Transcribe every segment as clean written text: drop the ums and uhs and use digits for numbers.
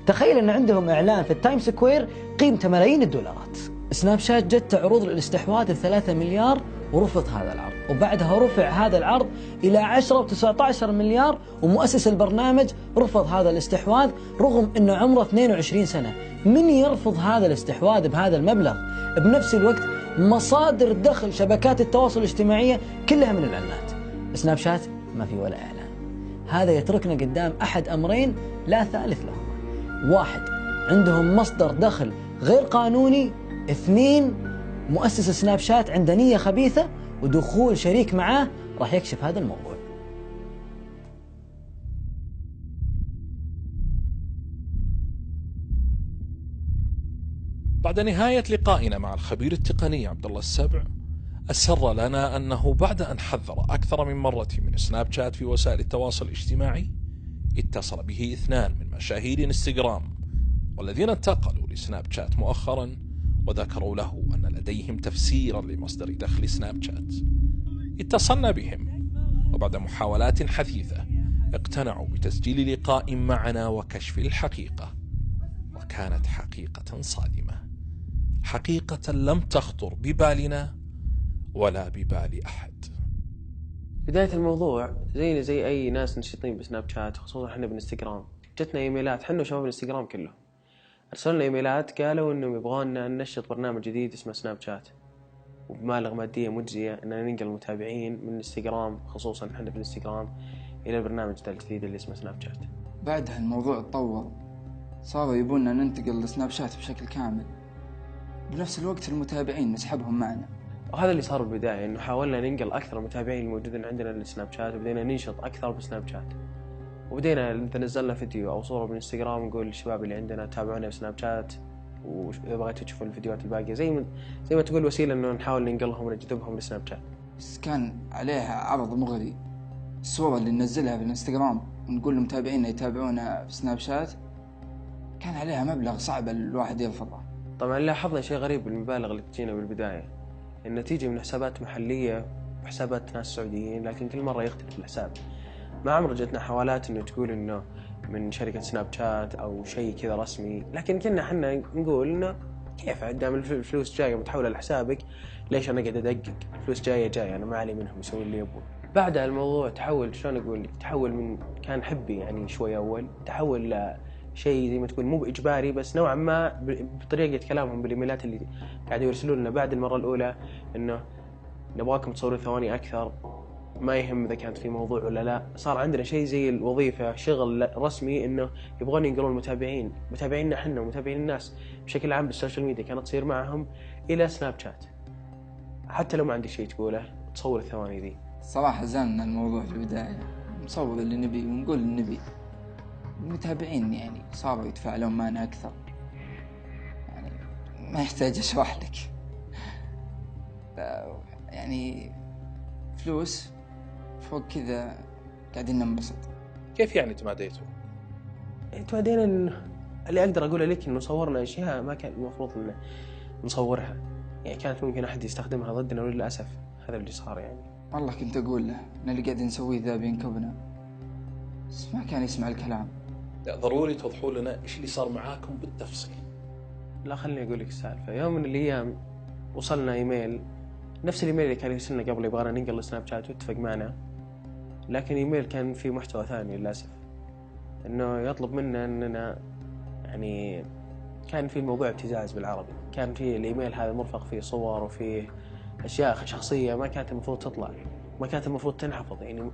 تخيل أن عندهم إعلان في التايم سكوير قيمته ملايين الدولارات. سناب شات جت عروض للاستحواذ 3 مليار ورفض هذا العرض، وبعدها رفع هذا العرض إلى 10 و19 مليار، ومؤسس البرنامج رفض هذا الاستحواذ رغم أنه عمره 22 سنة. من يرفض هذا الاستحواذ بهذا المبلغ؟ بنفس الوقت مصادر دخل شبكات التواصل الاجتماعية كلها من الإعلانات. سناب شات ما في ولا إعلان. هذا يتركنا قدام أحد أمرين لا ثالث لهما: واحد، عندهم مصدر دخل غير قانوني. اثنين، مؤسس سناب شات عنده نية خبيثة، ودخول شريك معاه راح يكشف هذا الموضوع. بعد نهاية لقائنا مع الخبير التقني عبد الله السبع، أسر لنا أنه بعد أن حذر أكثر من مرة من سناب شات في وسائل التواصل الاجتماعي، اتصل به 2 من مشاهير انستغرام والذين انتقلوا لسناب شات مؤخرا، وذكروا له أن لديهم تفسيرا لمصدر دخل سناب شات. اتصلنا بهم، وبعد محاولات حثيثة اقتنعوا بتسجيل لقاء معنا وكشف الحقيقة. وكانت حقيقة صادمة، حقيقة لم تخطر ببالنا ولا ببال أحد. بداية الموضوع زينا زي أي ناس نشيطين بسناب شات، خصوصا احنا بالانستغرام. جتنا إيميلات، حنا وشباب الانستغرام كلهم أرسلنا إيميلات قالوا إنهم يبغونا ننشط برنامج جديد اسمه سناب شات، وبمبالغ مادية مجزية إننا ننقل المتابعين من الانستغرام، خصوصا احنا في الانستغرام، إلى البرنامج الجديد اللي اسمه سناب شات. بعدها الموضوع تطور، صاروا يبوننا ننتقل لسناب شات بشكل كامل، بنفس الوقت المتابعين نسحبهم معنا. وهذا اللي صار بالبداية، إنه حاولنا ننقل أكثر المتابعين الموجودين عندنا للسناب شات، وبدينا ننشط أكثر بسناب شات، وبدينا إذا نزلنا فيديو أو صورة بالانستغرام نقول للشباب اللي عندنا تابعونا بسناب شات، وإذا بغيتوا تشوفوا الفيديوهات الباقية زي ما تقول وسيلة إنه نحاول ننقلهم ونجذبهم لسناب شات. بس كان عليها عرض مغري، الصورة اللي ننزلها في الانستغرام ونقول لمتابعينا يتابعونا في سناب شات كان عليها مبلغ صعب الواحد يرفضه. طبعا لاحظنا شيء غريب بالمبالغ اللي تجينا بالبداية، إنه تيجي من حسابات محلية وحسابات ناس سعوديين، لكن كل مرة يختلف الحساب. ما عمر جتنا حوالات إنه تقول إنه من شركة سناب شات أو شيء كذا رسمي، لكن كنا حنا نقول إنه كيف دام الفلوس جاية متحولة لحسابك ليش أنا قاعد أدقق؟ الفلوس جاية أنا ما علي منهم، يسوي اللي يبون. بعدها الموضوع تحول، شلون أقول لك، تحول من كان حبي يعني شوي أول، تحول لشيء زي ما تقول مو بإجباري، بس نوعا ما بطريقة كلامهم بالإيميلات اللي قاعد يرسلوا لنا بعد المرة الأولى إنه نبغاكم تصوروا ثواني أكثر، ما يهم إذا كانت في موضوع ولا لا. صار عندنا شيء زي الوظيفة، شغل رسمي، إنه يبغون ينقلون متابعيننا حنا ومتابعين الناس بشكل عام بالسوشيال ميديا كانت تصير معهم إلى سناب شات، حتى لو ما عندي شيء تقوله تصور الثواني ذي. صراحة زالنا الموضوع في البداية، نصور اللي نبي ونقول اللي نبي، المتابعين يعني صاروا يتفاعلون معنا أكثر، يعني ما يحتاج أشرح لك. يعني فلوس فوق كذا قاعدين ننبسط. كيف يعني تماديتوا؟ تمادينا اللي أقدر أقوله لك إنه صورنا أشياء ما كان المفروض إنه نصورها، يعني كانت ممكن أحد يستخدمها ضدنا، وللأسف هذا اللي صار. يعني والله كنت أقول له إن اللي قاعد نسويه ذا بينكبنا، بس ما كان يسمع الكلام. لا ضروري توضحوا لنا إيش اللي صار معاكم بالتفصيل. لا خليني أقول لك السالفة. يوم من الأيام وصلنا إيميل، نفس الإيميل اللي كان يرسلنا قبل يبغانا ننقل سناب شات واتفق معنا، لكن إيميل كان فيه محتوى ثاني للأسف، إنه يطلب منا إننا يعني كان فيه الموضوع ابتزاز بالعربي، كان فيه الإيميل هذا مرفق فيه صور وفيه أشياء شخصية ما كانت المفروض تطلع، ما كانت المفروض تنحفظ. يعني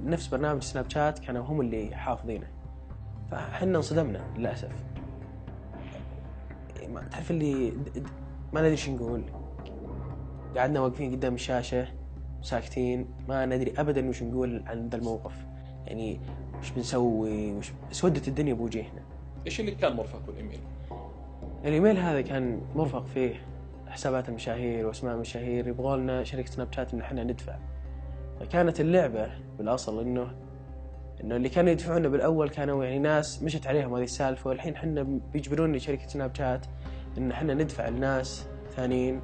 نفس برنامج سناب شات كانوا هم اللي حافظينه، فحنا انصدمنا للأسف. ما تعرف اللي ما ندري شو نقول، قعدنا واقفين قدام الشاشة ساكتين ما ندري أبدا وش نقول عن ذا الموقف، يعني وش بنسوي، وش اسودت الدنيا بوجهنا. إيش اللي كان مرفق بالإيميل؟ الإيميل هذا كان مرفق فيه حسابات المشاهير واسماء المشاهير، يبغولنا شركة سناب شات إن احنا ندفع. فكانت اللعبة بالأصل إنه اللي كانوا يدفعونا بالأول كانوا يعني ناس مشت عليهم هذه السالفة، والحين حنا بيجبروني شركة سناب شات إن احنا ندفع لناس ثانيين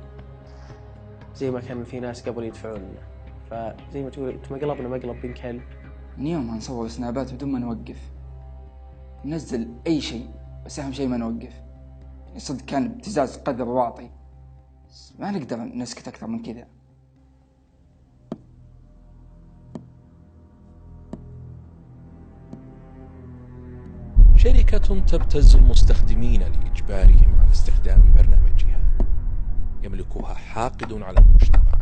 زي ما كان في ناس قبل يدفعون لنا. فزي ما تقول مقلبنا مقلب بين كلب. من يوم نصور سنابات بدون ما نوقف، ننزل أي شيء بس أهم شيء ما نوقف. يعني صدق كان ابتزاز قذر واطي، بس ما نقدر نسكت أكثر من كذا. شركة تبتز المستخدمين لإجبارهم على استخدام برنامجها، يملكها حاقد على المجتمع.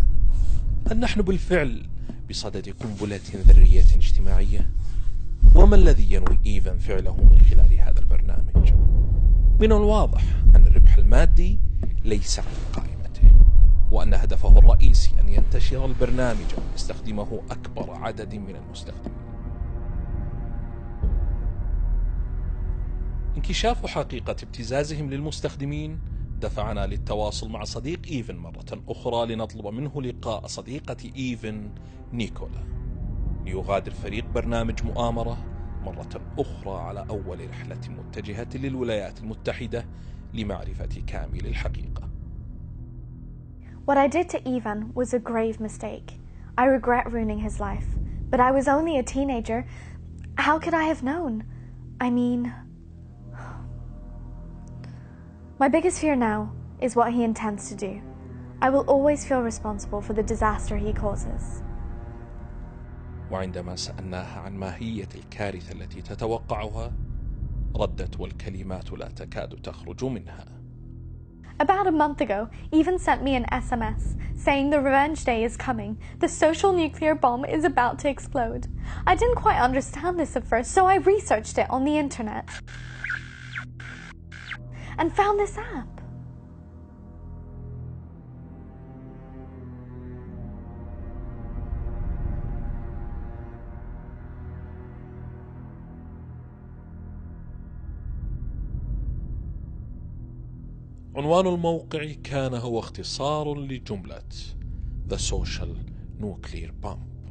هل نحن بالفعل بصدد قنبلة ذرية اجتماعية؟ وما الذي ينوي إيفان فعله من خلال هذا البرنامج؟ من الواضح أن الربح المادي ليس على قائمته، وأن هدفه الرئيسي أن ينتشر البرنامج ويستخدمه أكبر عدد من المستخدمين. انكشاف حقيقة ابتزازهم للمستخدمين دفعنا للتواصل مع صديق إيفان مرة أخرى لنطلب منه لقاء صديقة إيفان نيكولا، ليغادر فريق برنامج مؤامرة مرة أخرى على أول رحلة متجهة للولايات المتحدة لمعرفة كامل الحقيقة. What I did to Ivan was a grave mistake. I regret ruining his life, but I was only a teenager. How could I have known? I mean, my biggest fear now is what he intends to do. I will always feel responsible for the disaster he causes. وعندما سألناها عن ماهية الكارثة التي تتوقعها، ردت والكلمات لا تكاد تخرج منها. About a month ago, Ivan sent me an SMS saying the revenge day is coming. The social nuclear bomb is about to explode. I didn't quite understand this at first, so I researched it on the internet and found this app. عنوان الموقع كان هو اختصار لجملة The Social Nuclear Bomb،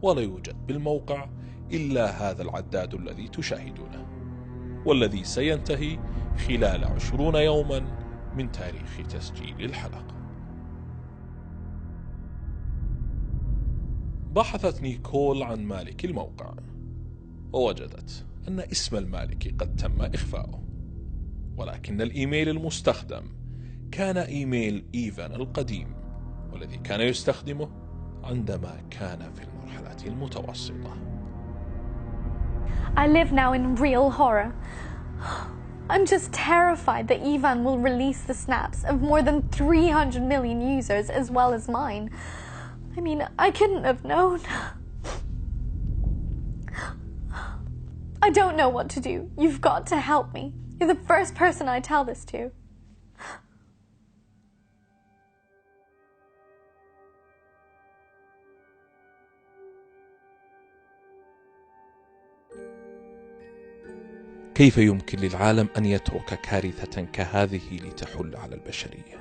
ولا يوجد بالموقع إلا هذا العداد الذي تشاهدونه، والذي سينتهي خلال 20 يوما من تاريخ تسجيل الحلقة. بحثت نيكول عن مالك الموقع، ووجدت أن اسم المالك قد تم إخفاؤه، ولكن الإيميل المستخدم كان إيميل إيفان القديم، والذي كان يستخدمه عندما كان في المرحلة المتوسطة. I live now in real horror. I'm just terrified that Ivan will release the snaps of more than 300 million users as well as mine. I mean, I couldn't have known. I don't know what to do. You've got to help me. You're the first person I tell this to. كيف يمكن للعالم أن يترك كارثة كهذه لتحل على البشرية؟